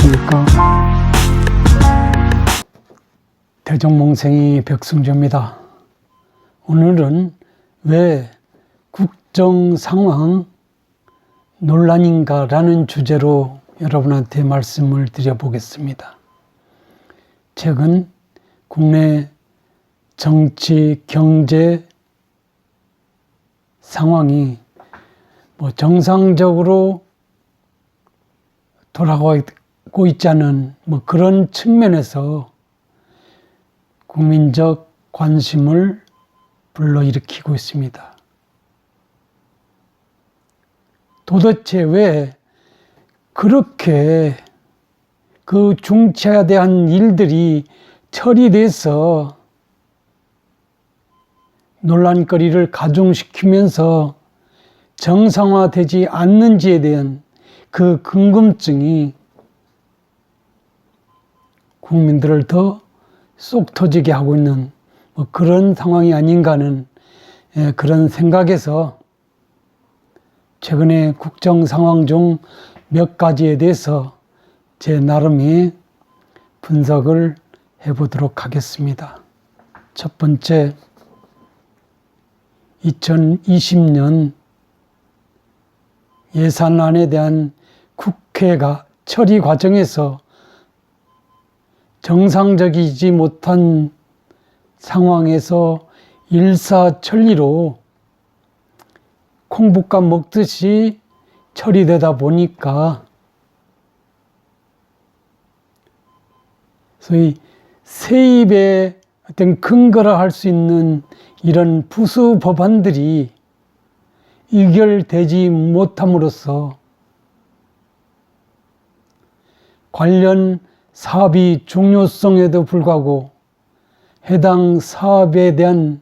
안녕하십니까. 대종몽생이 벽승조입니다. 오늘은 왜 국정상황 논란인가라는 주제로 여러분한테 말씀을 드려보겠습니다. 최근 국내 정치, 경제 상황이 정상적으로 돌아가고 있지 않은 그런 측면에서 국민적 관심을 불러일으키고 있습니다. 도대체 왜 그렇게 그 중차대한 일들이 처리돼서 논란거리를 가중시키면서 정상화되지 않는지에 대한 그 궁금증이 국민들을 더 쏙 터지게 하고 있는 그런 상황이 아닌가 하는 그런 생각에서 최근의 국정 상황 중 몇 가지에 대해서 제 나름의 분석을 해보도록 하겠습니다. 첫 번째, 2020년 예산안에 대한 국회가 처리 과정에서 정상적이지 못한 상황에서 일사천리로 콩국밥 먹듯이 처리되다 보니까 소위 세입의 어떤 근거라 할 수 있는 이런 부수 법안들이 의결되지 못함으로써 관련 사업이 중요성에도 불구하고 해당 사업에 대한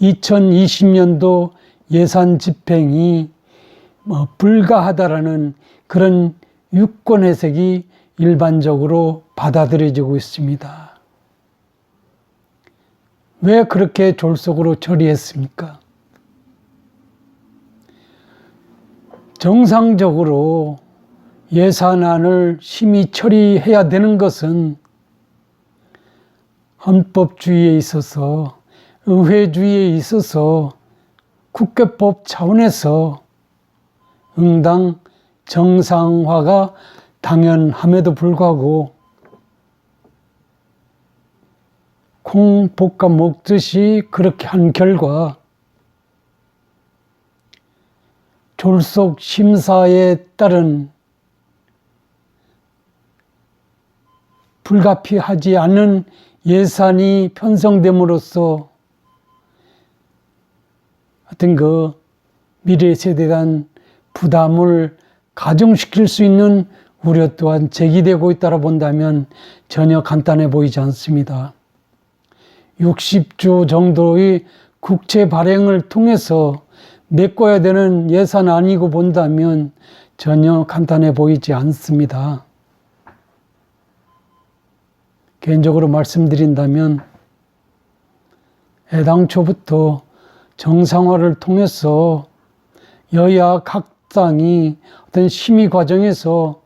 2020년도 예산 집행이 불가하다라는 그런 유권 해석이 일반적으로 받아들여지고 있습니다. 왜 그렇게 졸속으로 처리했습니까? 정상적으로 예산안을 심의 처리해야 되는 것은 헌법주의에 있어서, 의회주의에 있어서 국회법 차원에서 응당 정상화가 당연함에도 불구하고 콩 볶아 먹듯이 그렇게 한 결과 졸속 심사에 따른 불가피하지 않은 예산이 편성됨으로써 어떤 미래 세대에 대한 부담을 가중시킬 수 있는 우려 또한 제기되고 있다고 본다면 전혀 간단해 보이지 않습니다. 60조 정도의 국채 발행을 통해서 메꿔야 되는 예산안이고 본다면 전혀 간단해 보이지 않습니다. 개인적으로 말씀드린다면 애당초부터 정상화를 통해서 여야 각 당이 어떤 심의 과정에서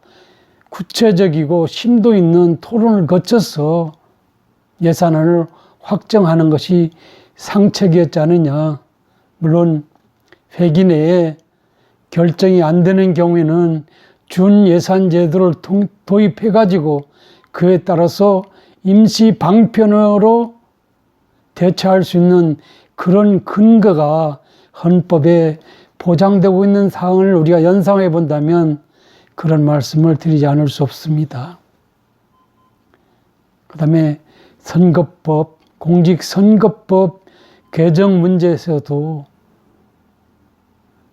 구체적이고 심도 있는 토론을 거쳐서 예산안을 확정하는 것이 상책이었지 않느냐. 물론 회기 내에 결정이 안 되는 경우에는 준예산 제도를 도입해가지고 그에 따라서 임시 방편으로 대처할 수 있는 그런 근거가 헌법에 보장되고 있는 사항을 우리가 연상해 본다면 그런 말씀을 드리지 않을 수 없습니다. 그 다음에 선거법, 공직선거법 개정 문제에서도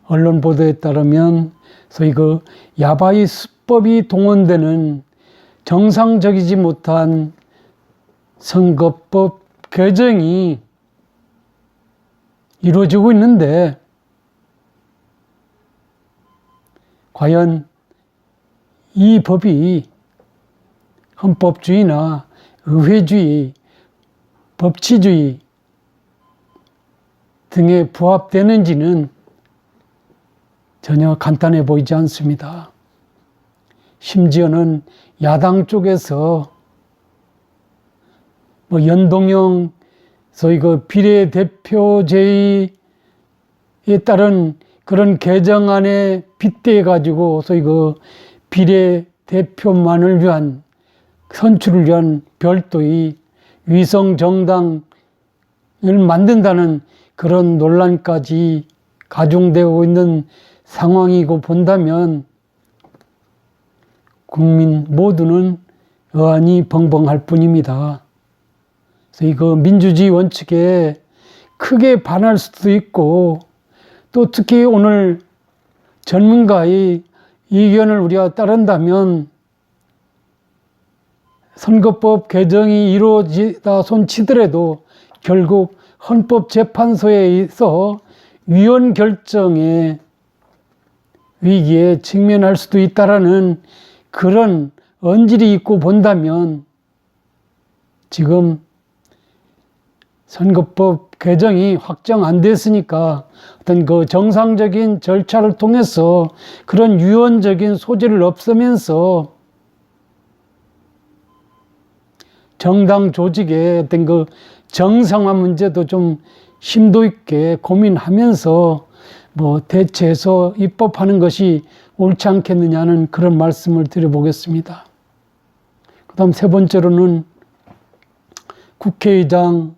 언론 보도에 따르면 소위 야바이 수법이 동원되는 정상적이지 못한 선거법 개정이 이루어지고 있는데 과연 이 법이 헌법주의나 의회주의, 법치주의 등에 부합되는지는 전혀 간단해 보이지 않습니다. 심지어는 야당 쪽에서 뭐 연동형 소위 그 비례대표제에 따른 그런 개정안에 빗대어 가지고 소위 그 비례대표만을 위한 선출을 위한 별도의 위성 정당을 만든다는 그런 논란까지 가중되고 있는 상황이고 본다면 국민 모두는 의안이 벙벙할 뿐입니다. 그래서 이거 민주주의 원칙에 크게 반할 수도 있고 또 특히 오늘 전문가의 의견을 우리가 따른다면 선거법 개정이 이루어지다 손치더라도 결국 헌법재판소에서 위헌 결정의 위기에 직면할 수도 있다라는 그런 언질이 있고 본다면 지금 선거법 개정이 확정 안 됐으니까 어떤 그 정상적인 절차를 통해서 그런 유언적인 소지를 없애면서 정당 조직의 어떤 그 정상화 문제도 좀 심도 있게 고민하면서 뭐 대체해서 입법하는 것이 옳지 않겠느냐는 그런 말씀을 드려보겠습니다. 그 다음 세 번째로는 국회의장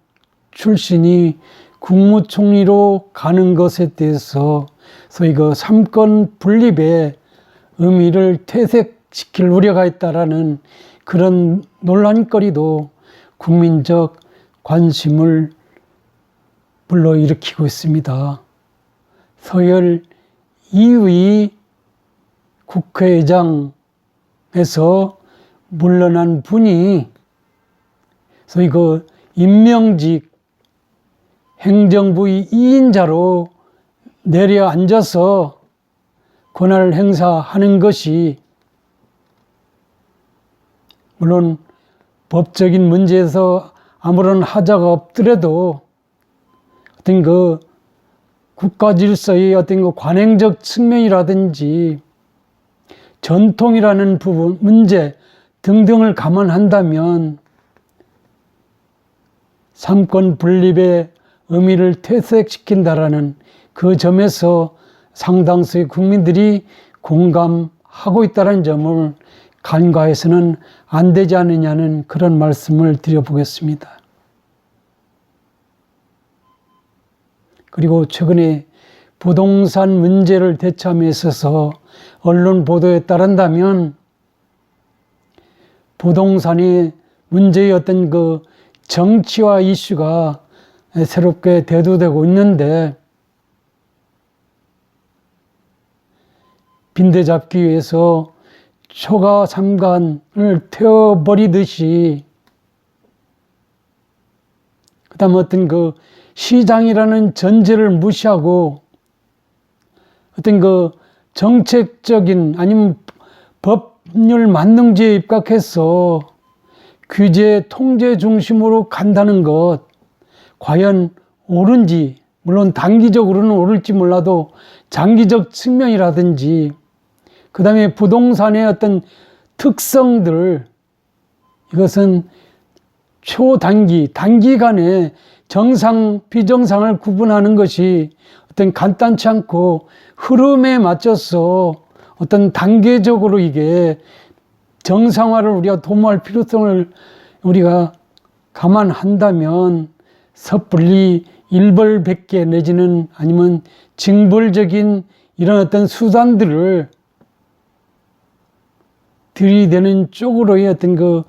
출신이 국무총리로 가는 것에 대해서 소위 그 삼권 분립의 의미를 퇴색시킬 우려가 있다라는 그런 논란거리도 국민적 관심을 불러일으키고 있습니다. 서열 2위 국회의장에서 물러난 분이 소위 그 임명직 행정부의 2인자로 내려앉아서 권한을 행사하는 것이 물론 법적인 문제에서 아무런 하자가 없더라도 어떤 그 국가 질서의 어떤 그 관행적 측면이라든지 전통이라는 부분, 문제 등등을 감안한다면 삼권 분립의 의미를 퇴색시킨다라는 그 점에서 상당수의 국민들이 공감하고 있다는 점을 간과해서는 안 되지 않느냐는 그런 말씀을 드려보겠습니다. 그리고 최근에 부동산 문제를 대처함에 있어서 언론 보도에 따른다면 부동산이 문제의 어떤 그 정치화 이슈가 새롭게 대두되고 있는데 빈대 잡기 위해서 초가 삼간을 태워버리듯이 그다음 어떤 그 시장이라는 전제를 무시하고 어떤 그 정책적인 아니면 법률 만능지에 입각해서 규제 통제 중심으로 간다는 것 과연 옳은지, 물론 단기적으로는 옳을지 몰라도 장기적 측면이라든지 그 다음에 부동산의 어떤 특성들, 이것은 초단기, 단기간에 정상, 비정상을 구분하는 것이 어떤 간단치 않고 흐름에 맞춰서 어떤 단계적으로 이게 정상화를 우리가 도모할 필요성을 우리가 감안한다면 섣불리 일벌백계 내지는 아니면 징벌적인 이런 어떤 수단들을 들이대는 쪽으로의 어떤 그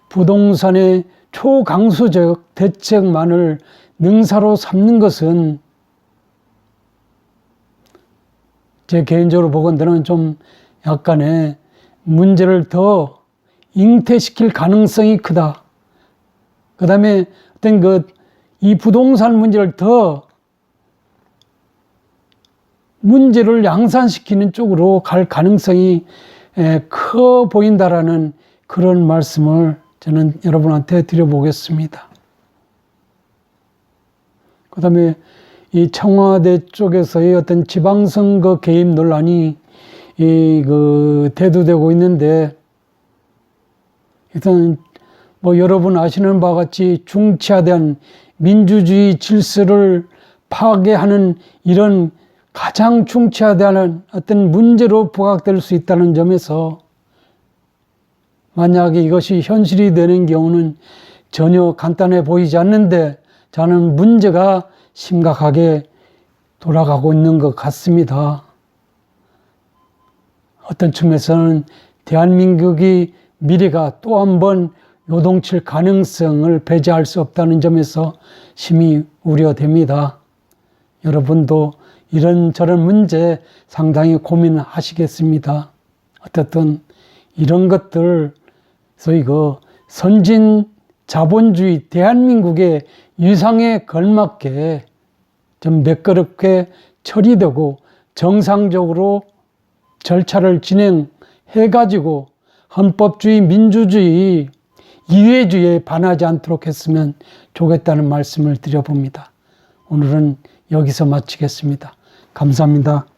부동산의 초강수적 대책만을 능사로 삼는 것은 제 개인적으로 보건대는 좀 약간의 문제를 더 잉태시킬 가능성이 크다. 그 다음에 어떤 이 부동산 문제를 더 문제를 양산시키는 쪽으로 갈 가능성이 커 보인다라는 그런 말씀을 저는 여러분한테 드려보겠습니다. 그 다음에 이 청와대 쪽에서의 어떤 지방선거 개입 논란이 대두되고 있는데 일단 뭐 여러분 아시는 바와 같이 중치화된 민주주의 질서를 파괴하는 이런 가장 중치화된 어떤 문제로 부각될 수 있다는 점에서 만약에 이것이 현실이 되는 경우는 전혀 간단해 보이지 않는데 저는 문제가 심각하게 돌아가고 있는 것 같습니다. 어떤 측면에서는 대한민국의 미래가 또 한 번 요동칠 가능성을 배제할 수 없다는 점에서 심히 우려됩니다. 여러분도 이런저런 문제 상당히 고민하시겠습니다. 어쨌든 이런 것들, 소위 선진 자본주의 대한민국의 위상에 걸맞게 좀 매끄럽게 처리되고 정상적으로 절차를 진행해가지고 헌법주의, 민주주의, 이회주의에 반하지 않도록 했으면 좋겠다는 말씀을 드려봅니다. 오늘은 여기서 마치겠습니다. 감사합니다.